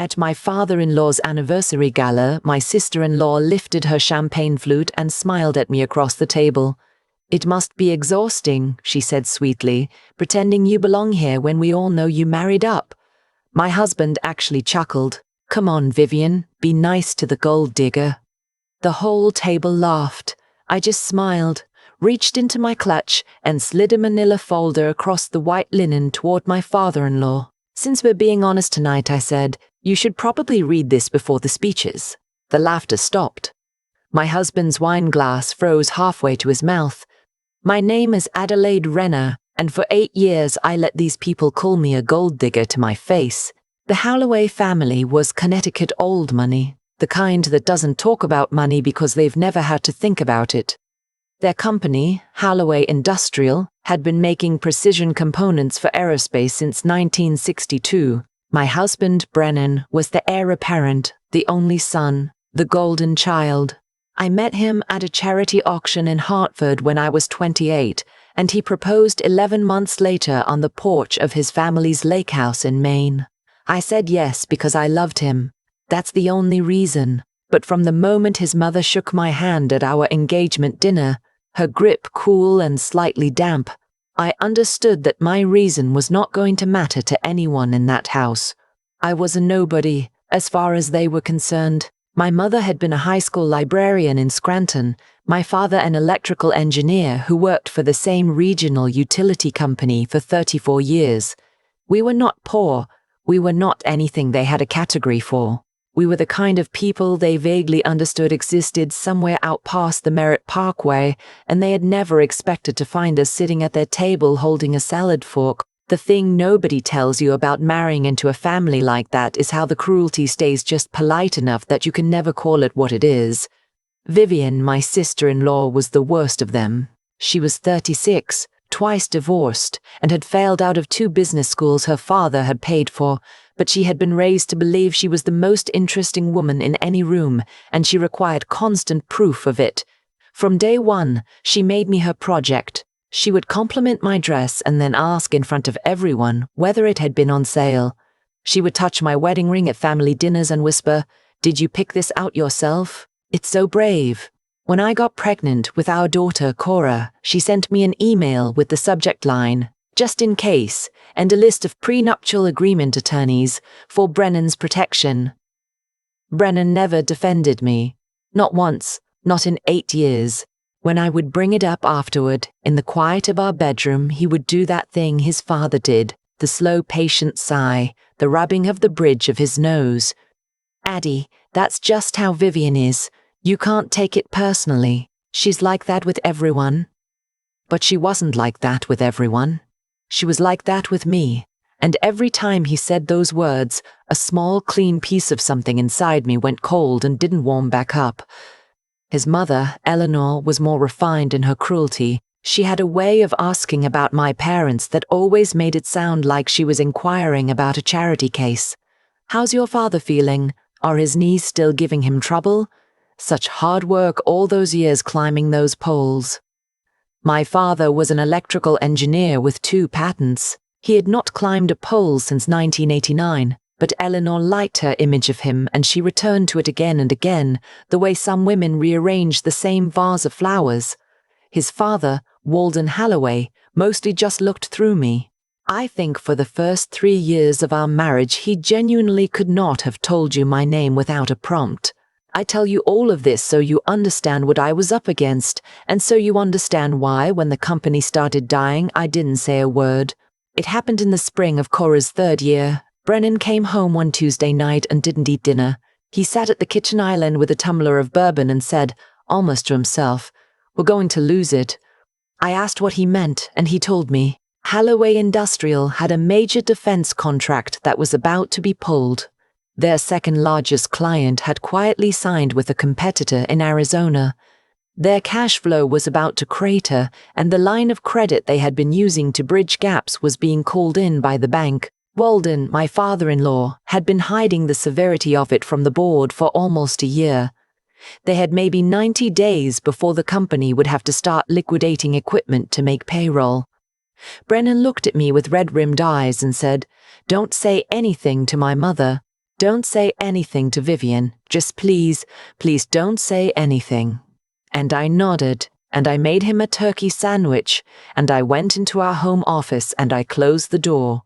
At my father-in-law's anniversary gala, my sister-in-law lifted her champagne flute and smiled at me across the table. "It must be exhausting," she said sweetly, "pretending you belong here when we all know you married up." My husband actually chuckled. "Come on, Vivian, be nice to the gold digger." The whole table laughed. I just smiled, reached into my clutch, and slid a manila folder across the white linen toward my father-in-law. "Since we're being honest tonight," I said, "you should probably read this before the speeches." The laughter stopped. My husband's wine glass froze halfway to his mouth. "My name is Adelaide Renner, and for 8 years I let these people call me a gold digger to my face." The Holloway family was Connecticut old money, the kind that doesn't talk about money because they've never had to think about it. Their company, Holloway Industrial, had been making precision components for aerospace since 1962. My husband, Brennan, was the heir apparent, the only son, the golden child. I met him at a charity auction in Hartford when I was 28, and he proposed 11 months later on the porch of his family's lake house in Maine. I said yes because I loved him. That's the only reason. But from the moment his mother shook my hand at our engagement dinner, her grip cool and slightly damp, I understood that my reason was not going to matter to anyone in that house. I was a nobody, as far as they were concerned. My mother had been a high school librarian in Scranton, my father an electrical engineer who worked for the same regional utility company for 34 years. We were not poor, we were not anything they had a category for. We were the kind of people they vaguely understood existed somewhere out past the Merritt Parkway, and they had never expected to find us sitting at their table holding a salad fork. The thing nobody tells you about marrying into a family like that is how the cruelty stays just polite enough that you can never call it what it is. Vivian, my sister-in-law, was the worst of them. She was 36, twice divorced, and had failed out of 2 business schools her father had paid for, but she had been raised to believe she was the most interesting woman in any room, and she required constant proof of it. From day one, she made me her project. She would compliment my dress and then ask in front of everyone whether it had been on sale. She would touch my wedding ring at family dinners and whisper, "Did you pick this out yourself? It's so brave." When I got pregnant with our daughter, Cora, she sent me an email with the subject line, "Just in case," and a list of prenuptial agreement attorneys for Brennan's protection. Brennan never defended me. Not once, not in 8 years. When I would bring it up afterward, in the quiet of our bedroom, he would do that thing his father did, the slow, patient sigh, the rubbing of the bridge of his nose. "Addie, that's just how Vivian is. You can't take it personally. She's like that with everyone." But she wasn't like that with everyone. She was like that with me, and every time he said those words, a small, clean piece of something inside me went cold and didn't warm back up. His mother, Eleanor, was more refined in her cruelty. She had a way of asking about my parents that always made it sound like she was inquiring about a charity case. "How's your father feeling? Are his knees still giving him trouble?" Such hard work all those years climbing those poles. My father was an electrical engineer with 2 patents. He had not climbed a pole since 1989, but Eleanor liked her image of him and she returned to it again and again, the way some women rearrange the same vase of flowers. His father, Walden Holloway, mostly just looked through me. I think for the first 3 years of our marriage he genuinely could not have told you my name without a prompt. I tell you all of this so you understand what I was up against, and so you understand why, when the company started dying, I didn't say a word. It happened in the spring of Cora's 3rd year. Brennan came home one Tuesday night and didn't eat dinner. He sat at the kitchen island with a tumbler of bourbon and said, almost to himself, "We're going to lose it." I asked what he meant, and he told me. Holloway Industrial had a major defense contract that was about to be pulled. Their second-largest client had quietly signed with a competitor in Arizona. Their cash flow was about to crater, and the line of credit they had been using to bridge gaps was being called in by the bank. Walden, my father-in-law, had been hiding the severity of it from the board for almost a year. They had maybe 90 days before the company would have to start liquidating equipment to make payroll. Brennan looked at me with red-rimmed eyes and said, "Don't say anything to my mother. Don't say anything to Vivian. Just please, please don't say anything. And I nodded, and I made him a turkey sandwich, and I went into our home office and I closed the door.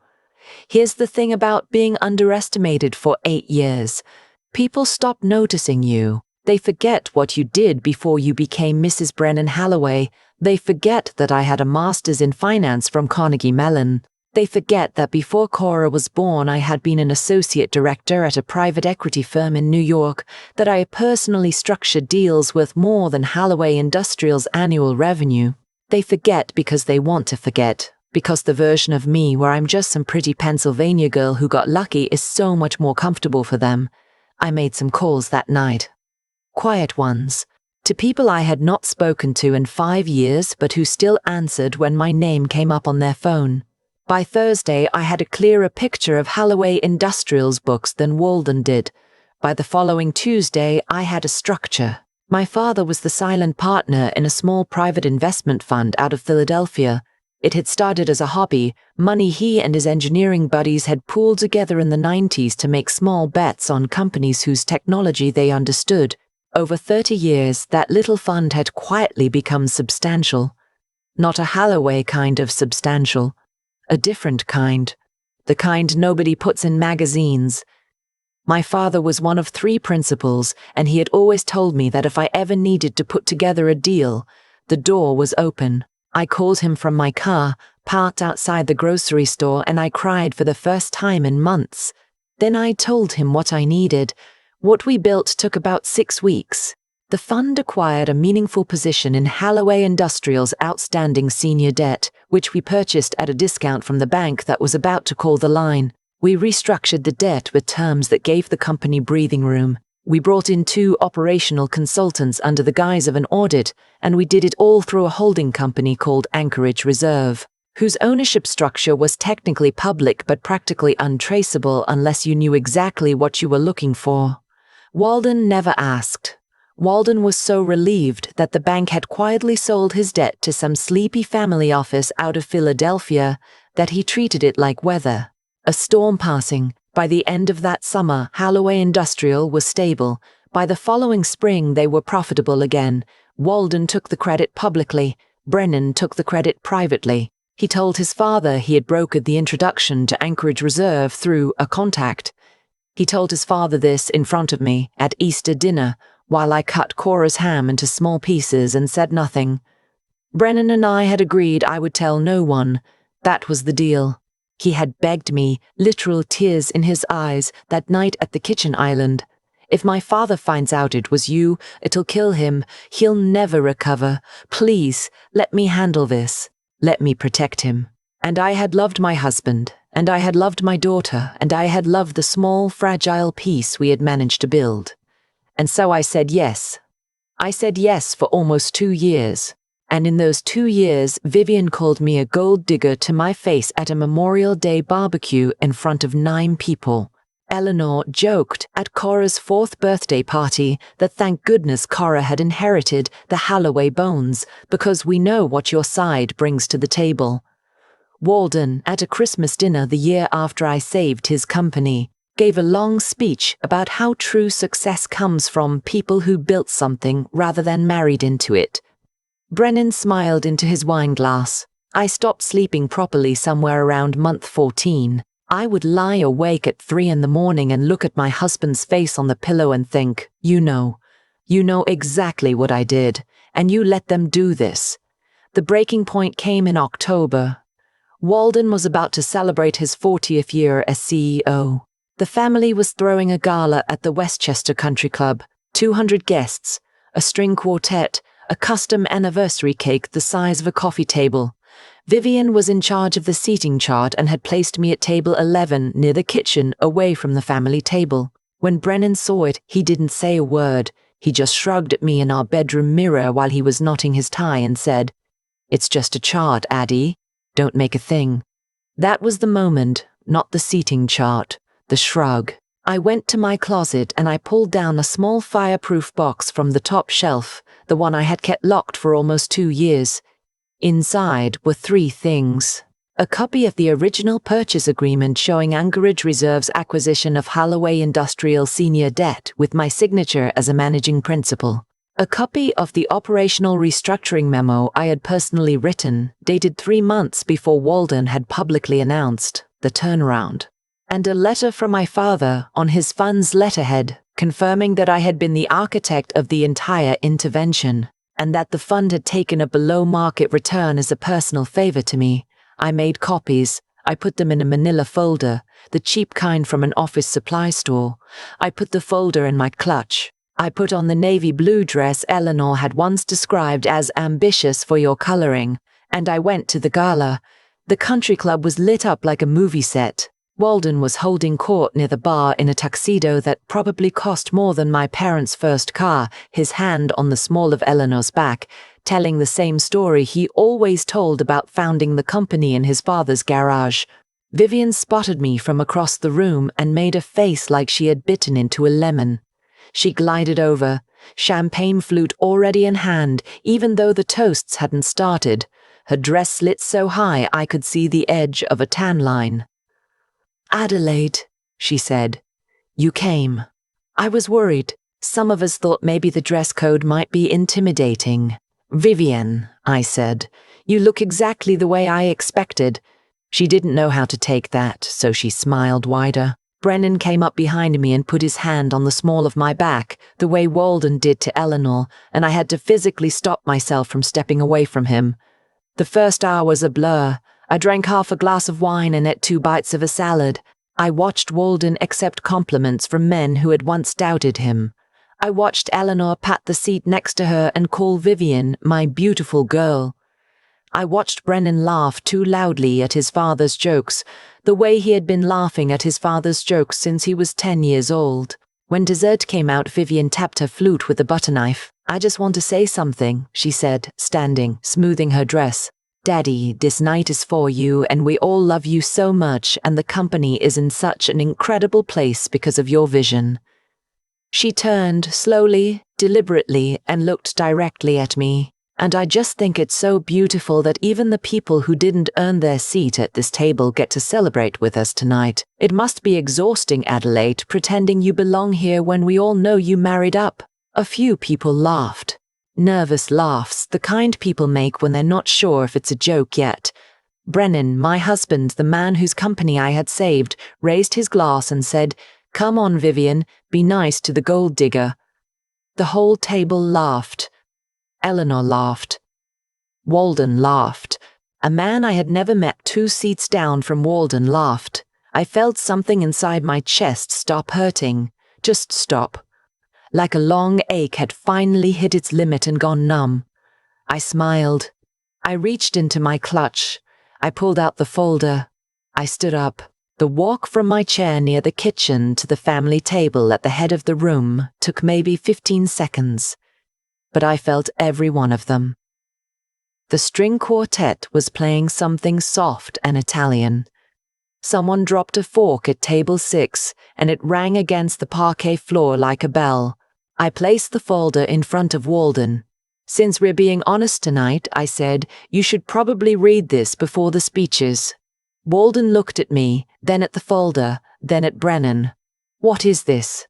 Here's the thing about being underestimated for 8 years. People stop noticing you. They forget what you did before you became Mrs. Brennan Holloway. They forget that I had a master's in finance from Carnegie Mellon. They forget that before Cora was born, I had been an associate director at a private equity firm in New York, that I personally structured deals worth more than Holloway Industrial's annual revenue. They forget because they want to forget, because the version of me where I'm just some pretty Pennsylvania girl who got lucky is so much more comfortable for them. I made some calls that night. Quiet ones. To people I had not spoken to in 5 years but who still answered when my name came up on their phone. By Thursday, I had a clearer picture of Holloway Industrial's books than Walden did. By the following Tuesday, I had a structure. My father was the silent partner in a small private investment fund out of Philadelphia. It had started as a hobby, money he and his engineering buddies had pooled together in the 90s to make small bets on companies whose technology they understood. Over 30 years, that little fund had quietly become substantial. Not a Holloway kind of substantial. A different kind. The kind nobody puts in magazines. My father was one of 3 principals, and he had always told me that if I ever needed to put together a deal, the door was open. I called him from my car, parked outside the grocery store, and I cried for the first time in months. Then I told him what I needed. What we built took about 6 weeks. The fund acquired a meaningful position in Holloway Industrial's outstanding senior debt, which we purchased at a discount from the bank that was about to call the line. We restructured the debt with terms that gave the company breathing room. We brought in 2 operational consultants under the guise of an audit, and we did it all through a holding company called Anchorage Reserve, whose ownership structure was technically public but practically untraceable unless you knew exactly what you were looking for. Walden never asked. Walden was so relieved that the bank had quietly sold his debt to some sleepy family office out of Philadelphia that he treated it like weather. A storm passing. By the end of that summer, Holloway Industrial was stable. By the following spring, they were profitable again. Walden took the credit publicly. Brennan took the credit privately. He told his father he had brokered the introduction to Anchorage Reserve through a contact. He told his father this in front of me at Easter dinner, while I cut Cora's ham into small pieces and said nothing. Brennan and I had agreed I would tell no one. That was the deal. He had begged me, literal tears in his eyes, that night at the kitchen island. If my father finds out it was you, it'll kill him. He'll never recover. Please, let me handle this. Let me protect him. And I had loved my husband, and I had loved my daughter, and I had loved the small, fragile piece we had managed to build. And so I said yes. I said yes for almost 2 years. And in those 2 years, Vivian called me a gold digger to my face at a Memorial Day barbecue in front of 9 people. Eleanor joked at Cora's 4th birthday party that thank goodness Cora had inherited the Holloway bones, because we know what your side brings to the table. Walden, at a Christmas dinner the year after I saved his company, gave a long speech about how true success comes from people who built something rather than married into it. Brennan smiled into his wine glass. I stopped sleeping properly somewhere around month 14. I would lie awake at 3 in the morning and look at my husband's face on the pillow and think, you know exactly what I did, and you let them do this. The breaking point came in October. Walden was about to celebrate his 40th year as CEO. The family was throwing a gala at the Westchester Country Club, 200 guests, a string quartet, a custom anniversary cake the size of a coffee table. Vivian was in charge of the seating chart and had placed me at table 11 near the kitchen away from the family table. When Brennan saw it, he didn't say a word. He just shrugged at me in our bedroom mirror while he was knotting his tie and said, "It's just a chart, Addie. Don't make a thing." That was the moment, not the seating chart. The shrug. I went to my closet and I pulled down a small fireproof box from the top shelf, the one I had kept locked for almost 2 years. Inside were 3 things. A copy of the original purchase agreement showing Anchorage Reserve's acquisition of Holloway Industrial Senior Debt with my signature as a managing principal. A copy of the operational restructuring memo I had personally written, dated 3 months before Walden had publicly announced the turnaround. And a letter from my father on his fund's letterhead, confirming that I had been the architect of the entire intervention, and that the fund had taken a below-market return as a personal favor to me. I made copies. I put them in a manila folder, the cheap kind from an office supply store. I put the folder in my clutch. I put on the navy blue dress Eleanor had once described as ambitious for your coloring, and I went to the gala. The country club was lit up like a movie set. Walden was holding court near the bar in a tuxedo that probably cost more than my parents' first car, his hand on the small of Eleanor's back, telling the same story he always told about founding the company in his father's garage. Vivian spotted me from across the room and made a face like she had bitten into a lemon. She glided over, champagne flute already in hand, even though the toasts hadn't started. Her dress slit so high I could see the edge of a tan line. "Adelaide," she said, "you came. I was worried. Some of us thought maybe the dress code might be intimidating." "Vivian," I said, "you look exactly the way I expected." She didn't know how to take that, so she smiled wider. Brennan came up behind me and put his hand on the small of my back, the way Walden did to Eleanor, and I had to physically stop myself from stepping away from him. The first hour was a blur. I drank half a glass of wine and ate 2 bites of a salad. I watched Walden accept compliments from men who had once doubted him. I watched Eleanor pat the seat next to her and call Vivian my beautiful girl. I watched Brennan laugh too loudly at his father's jokes, the way he had been laughing at his father's jokes since he was 10 years old. When dessert came out, Vivian tapped her flute with a butter knife. "I just want to say something," she said, standing, smoothing her dress. "Daddy, this night is for you, and we all love you so much, and the company is in such an incredible place because of your vision." She turned slowly, deliberately, and looked directly at me. "And I just think it's so beautiful that even the people who didn't earn their seat at this table get to celebrate with us tonight. It must be exhausting, Adelaide, pretending you belong here when we all know you married up." A few people laughed. Nervous laughs, the kind people make when they're not sure if it's a joke yet. Brennan, my husband, the man whose company I had saved, raised his glass and said, "Come on, Vivian, be nice to the gold digger." The whole table laughed. Eleanor laughed. Walden laughed. A man I had never met 2 seats down from Walden laughed. I felt something inside my chest stop hurting. Just stop. Like a long ache had finally hit its limit and gone numb. I smiled. I reached into my clutch. I pulled out the folder. I stood up. The walk from my chair near the kitchen to the family table at the head of the room took maybe 15 seconds. But I felt every one of them. The string quartet was playing something soft and Italian. Someone dropped a fork at table 6, and it rang against the parquet floor like a bell. I placed the folder in front of Walden. "Since we're being honest tonight," I said, "you should probably read this before the speeches." Walden looked at me, then at the folder, then at Brennan. "What is this?"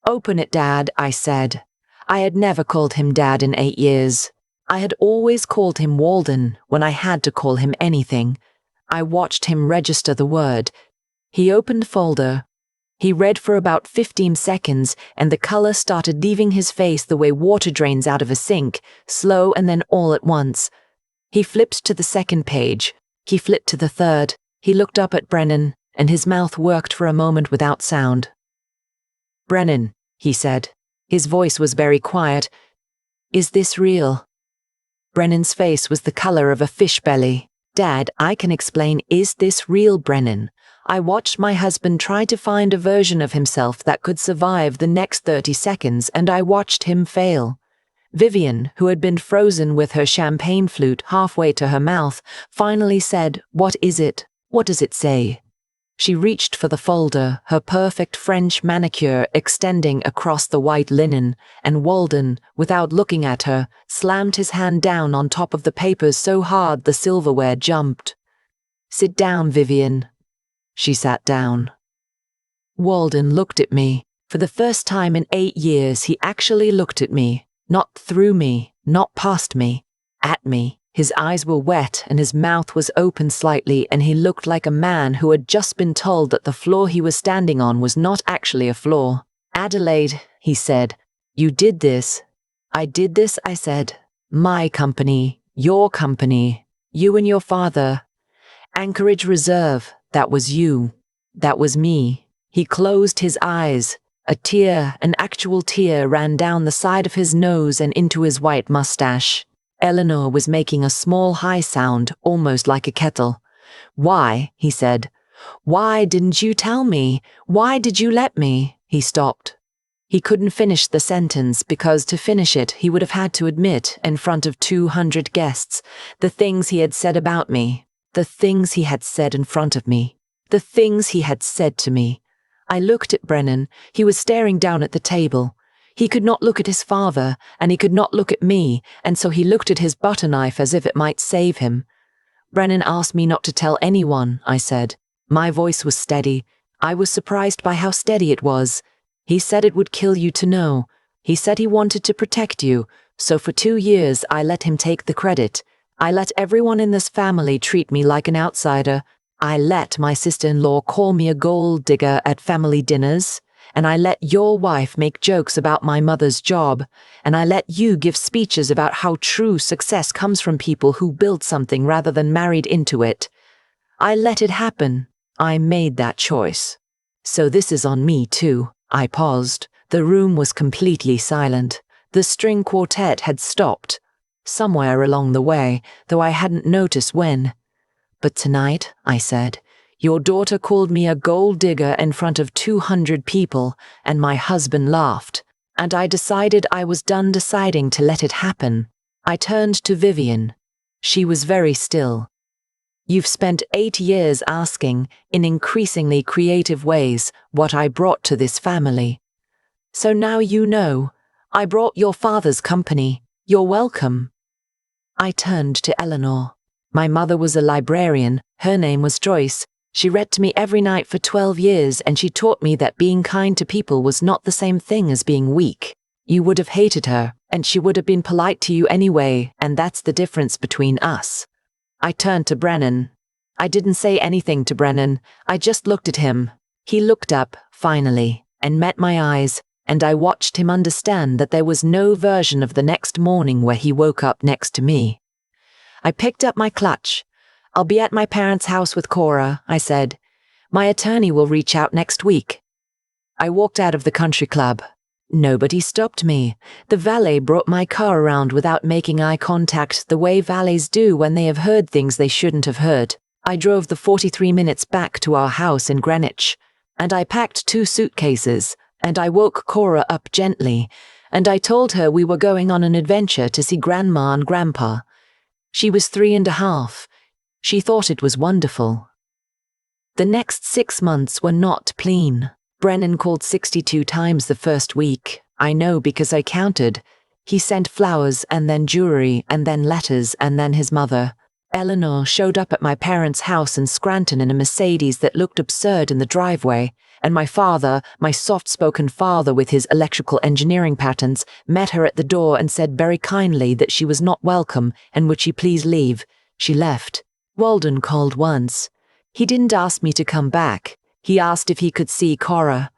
"Open it, Dad," I said. I had never called him Dad in 8 years. I had always called him Walden when I had to call him anything. I watched him register the word. He opened folder. He read for about 15 seconds, and the color started leaving his face the way water drains out of a sink, slow and then all at once. He flipped to the 2nd page. He flipped to the 3rd. He looked up at Brennan, and his mouth worked for a moment without sound. "Brennan," he said. His voice was very quiet. "Is this real?" Brennan's face was the color of a fish belly. "Dad, I can explain. Is this real, Brennan? I watched my husband try to find a version of himself that could survive the next 30 seconds, and I watched him fail." Vivian, who had been frozen with her champagne flute halfway to her mouth, finally said, "What is it? What does it say?" She reached for the folder, her perfect French manicure extending across the white linen, and Walden, without looking at her, slammed his hand down on top of the papers so hard the silverware jumped. Sit down, Vivian. She sat down. Walden looked at me. For the first time in 8 years, he actually looked at me. Not through me, not past me, at me. His eyes were wet and his mouth was open slightly, and he looked like a man who had just been told that the floor he was standing on was not actually a floor. Adelaide, he said, you did this. I did this, I said. My company, your company, you and your father. Anchorage Reserve, that was you. That was me. He closed his eyes. A tear, an actual tear, ran down the side of his nose and into his white mustache. Eleanor was making a small high sound, almost like a kettle. Why, he said. Why didn't you tell me? Why did you let me? He stopped. He couldn't finish the sentence because to finish it he would have had to admit, in front of 200 guests, the things he had said about me, the things he had said in front of me, the things he had said to me. I looked at Brennan. He was staring down at the table. He could not look at his father, and he could not look at me, and so he looked at his butter knife as if it might save him. Brennan asked me not to tell anyone, I said. My voice was steady. I was surprised by how steady it was. He said it would kill you to know. He said he wanted to protect you, so for 2 years I let him take the credit. I let everyone in this family treat me like an outsider. I let my sister-in-law call me a gold digger at family dinners, and I let your wife make jokes about my mother's job, and I let you give speeches about how true success comes from people who build something rather than married into it. I let it happen. I made that choice. So this is on me too. I paused. The room was completely silent. The string quartet had stopped. Somewhere along the way, though I hadn't noticed when. But tonight, I said, your daughter called me a gold digger in front of 200 people, and my husband laughed. And I decided I was done deciding to let it happen. I turned to Vivian. She was very still. You've spent 8 years asking, in increasingly creative ways, what I brought to this family. So now you know. I brought your father's company. You're welcome. I turned to Eleanor. My mother was a librarian. Her name was Joyce. She read to me every night for 12 years, and she taught me that being kind to people was not the same thing as being weak. You would have hated her, and she would have been polite to you anyway, and that's the difference between us. I turned to Brennan. I didn't say anything to Brennan. I just looked at him. He looked up, finally, and met my eyes, and I watched him understand that there was no version of the next morning where he woke up next to me. I picked up my clutch. I'll be at my parents' house with Cora, I said. My attorney will reach out next week. I walked out of the country club. Nobody stopped me. The valet brought my car around without making eye contact, the way valets do when they have heard things they shouldn't have heard. I drove the 43 minutes back to our house in Greenwich, and I packed 2 suitcases, and I woke Cora up gently, and I told her we were going on an adventure to see Grandma and Grandpa. She was 3.5. She thought it was wonderful. The next 6 months were not clean. Brennan called 62 times the first week. I know because I counted. He sent flowers and then jewelry and then letters and then his mother. Eleanor showed up at my parents' house in Scranton in a Mercedes that looked absurd in the driveway, and my father, my soft-spoken father with his electrical engineering patents, met her at the door and said very kindly that she was not welcome and would she please leave. She left. Walden called once. He didn't ask me to come back. He asked if he could see Cora.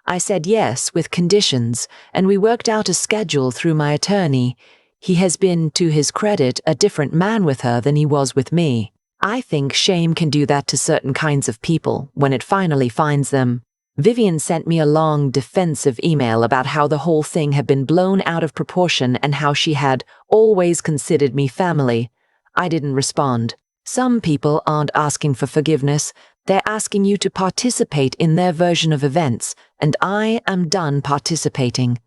I said yes, with conditions, and we worked out a schedule through my attorney. He has been, to his credit, a different man with her than he was with me. I think shame can do that to certain kinds of people when it finally finds them. Vivian sent me a long, defensive email about how the whole thing had been blown out of proportion and how she had always considered me family. I didn't respond. Some people aren't asking for forgiveness. They're asking you to participate in their version of events, and I am done participating.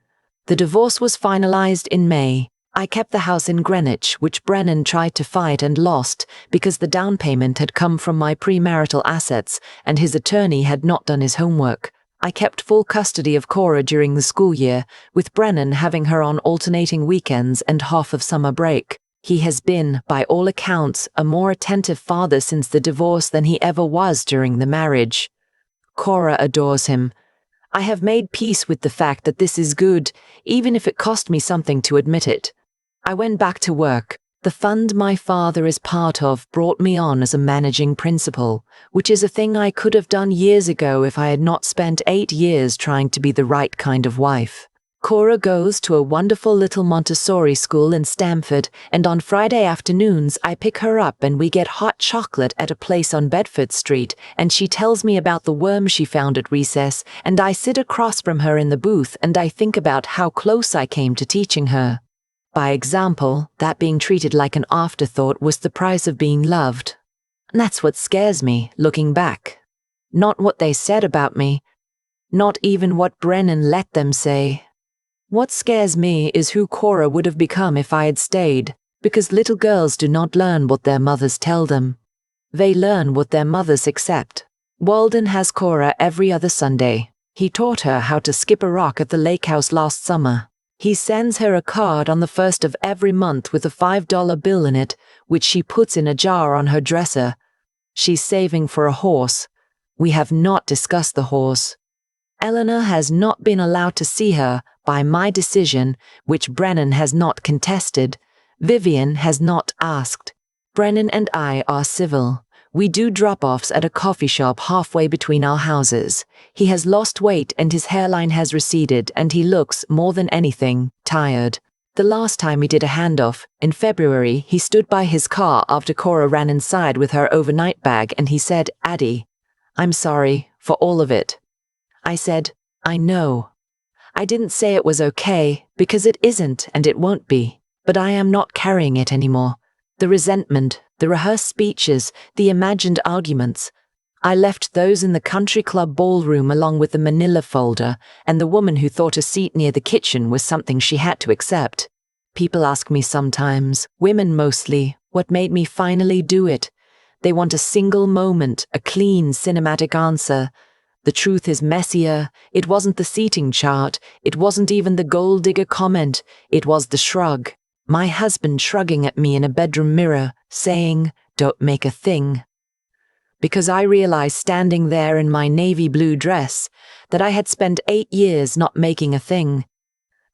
The divorce was finalized in May. I kept the house in Greenwich, which Brennan tried to fight and lost because the down payment had come from my premarital assets and his attorney had not done his homework. I kept full custody of Cora during the school year, with Brennan having her on alternating weekends and half of summer break. He has been, by all accounts, a more attentive father since the divorce than he ever was during the marriage. Cora adores him. I have made peace with the fact that this is good, even if it cost me something to admit it. I went back to work. The fund my father is part of brought me on as a managing principal, which is a thing I could have done years ago if I had not spent 8 years trying to be the right kind of wife. Cora goes to a wonderful little Montessori school in Stamford, and on Friday afternoons I pick her up and we get hot chocolate at a place on Bedford Street, and she tells me about the worm she found at recess, and I sit across from her in the booth and I think about how close I came to teaching her. By example, that being treated like an afterthought was the price of being loved. And that's what scares me, looking back. Not what they said about me. Not even what Brennan let them say. What scares me is who Cora would have become if I had stayed, because little girls do not learn what their mothers tell them. They learn what their mothers accept. Walden has Cora every other Sunday. He taught her how to skip a rock at the lake house last summer. He sends her a card on the 1st of every month with a $5 bill in it, which she puts in a jar on her dresser. She's saving for a horse. We have not discussed the horse. Eleanor has not been allowed to see her, by my decision, which Brennan has not contested. Vivian has not asked. Brennan and I are civil. We do drop-offs at a coffee shop halfway between our houses. He has lost weight and his hairline has receded, and he looks, more than anything, tired. The last time we did a handoff, in February, he stood by his car after Cora ran inside with her overnight bag and he said, "Addie, I'm sorry for all of it." I said, "I know." I didn't say it was okay, because it isn't and it won't be, but I am not carrying it anymore. The resentment, the rehearsed speeches, the imagined arguments. I left those in the country club ballroom along with the manila folder, and the woman who thought a seat near the kitchen was something she had to accept. People ask me sometimes, women mostly, what made me finally do it. They want a single moment, a clean, cinematic answer. The truth is messier. It wasn't the seating chart. It wasn't even the gold digger comment. It was the shrug. My husband shrugging at me in a bedroom mirror, saying, "Don't make a thing." Because I realized standing there in my navy blue dress that I had spent 8 years not making a thing.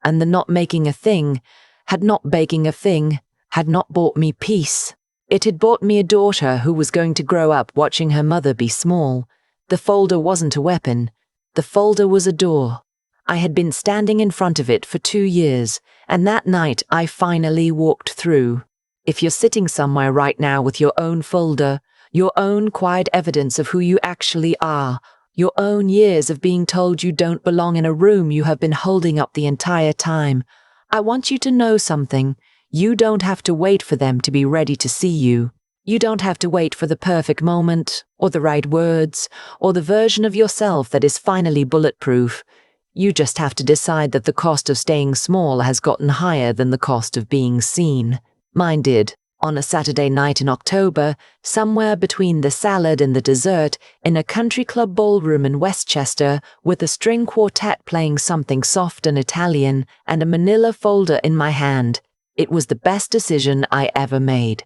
And the not making a thing, had not baking a thing, had not bought me peace. It had bought me a daughter who was going to grow up watching her mother be small. The folder wasn't a weapon. The folder was a door. I had been standing in front of it for 2 years, and that night I finally walked through. If you're sitting somewhere right now with your own folder, your own quiet evidence of who you actually are, your own years of being told you don't belong in a room you have been holding up the entire time, I want you to know something. You don't have to wait for them to be ready to see you. You don't have to wait for the perfect moment, or the right words, or the version of yourself that is finally bulletproof. You just have to decide that the cost of staying small has gotten higher than the cost of being seen. Mine did, on a Saturday night in October, somewhere between the salad and the dessert, in a country club ballroom in Westchester, with a string quartet playing something soft and Italian, and a manila folder in my hand. It was the best decision I ever made.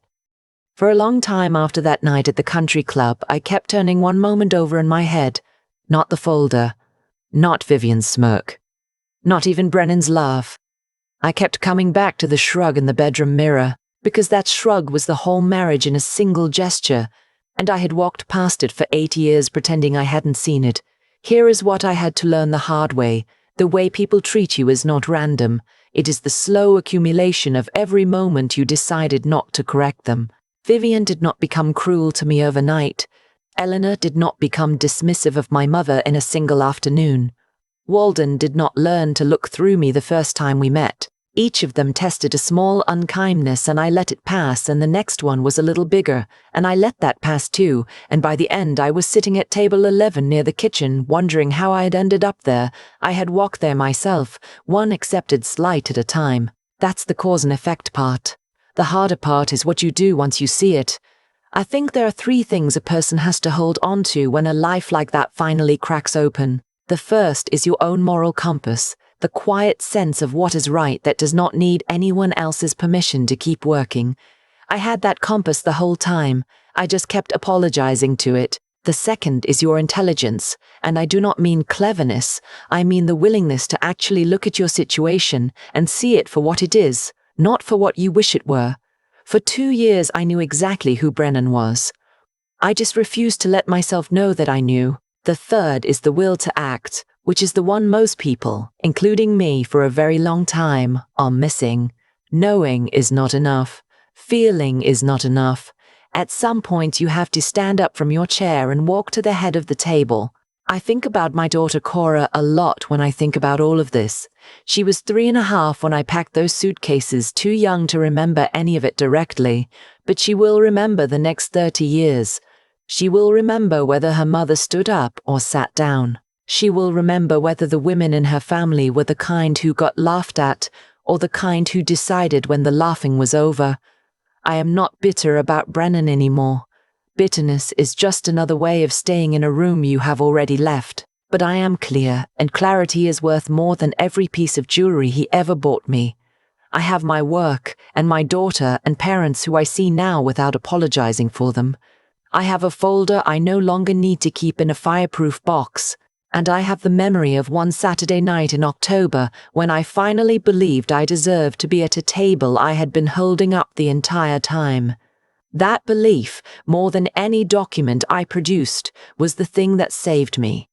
For a long time after that night at the country club, I kept turning one moment over in my head. Not the folder. Not Vivian's smirk. Not even Brennan's laugh. I kept coming back to the shrug in the bedroom mirror, because that shrug was the whole marriage in a single gesture, and I had walked past it for 8 years pretending I hadn't seen it. Here is what I had to learn the hard way. The way people treat you is not random. It is the slow accumulation of every moment you decided not to correct them. Vivian did not become cruel to me overnight. Eleanor did not become dismissive of my mother in a single afternoon. Walden did not learn to look through me the first time we met. Each of them tested a small unkindness and I let it pass, and the next one was a little bigger, and I let that pass too, and by the end I was sitting at table 11 near the kitchen, wondering how I had ended up there. I had walked there myself, one accepted slight at a time. That's the cause and effect part. The harder part is what you do once you see it. I think there are 3 things a person has to hold on to when a life like that finally cracks open. The first is your own moral compass. the quiet sense of what is right that does not need anyone else's permission to keep working. I had that compass the whole time. I just kept apologizing to it. The second is your intelligence, and I do not mean cleverness. I mean the willingness to actually look at your situation and see it for what it is, not for what you wish it were. For 2 years I knew exactly who Brennan was. I just refused to let myself know that I knew. The third is the will to act, which is the one most people, including me for a very long time, are missing. Knowing is not enough. Feeling is not enough. At some point you have to stand up from your chair and walk to the head of the table. I think about my daughter Cora a lot when I think about all of this. She was 3.5 when I packed those suitcases, too young to remember any of it directly, but she will remember the next 30 years. She will remember whether her mother stood up or sat down. She will remember whether the women in her family were the kind who got laughed at or the kind who decided when the laughing was over. I am not bitter about Brennan anymore. Bitterness is just another way of staying in a room you have already left. But I am clear, and clarity is worth more than every piece of jewelry he ever bought me. I have my work, and my daughter, and parents who I see now without apologizing for them. I have a folder I no longer need to keep in a fireproof box. And I have the memory of one Saturday night in October when I finally believed I deserved to be at a table I had been holding up the entire time. That belief, more than any document I produced, was the thing that saved me.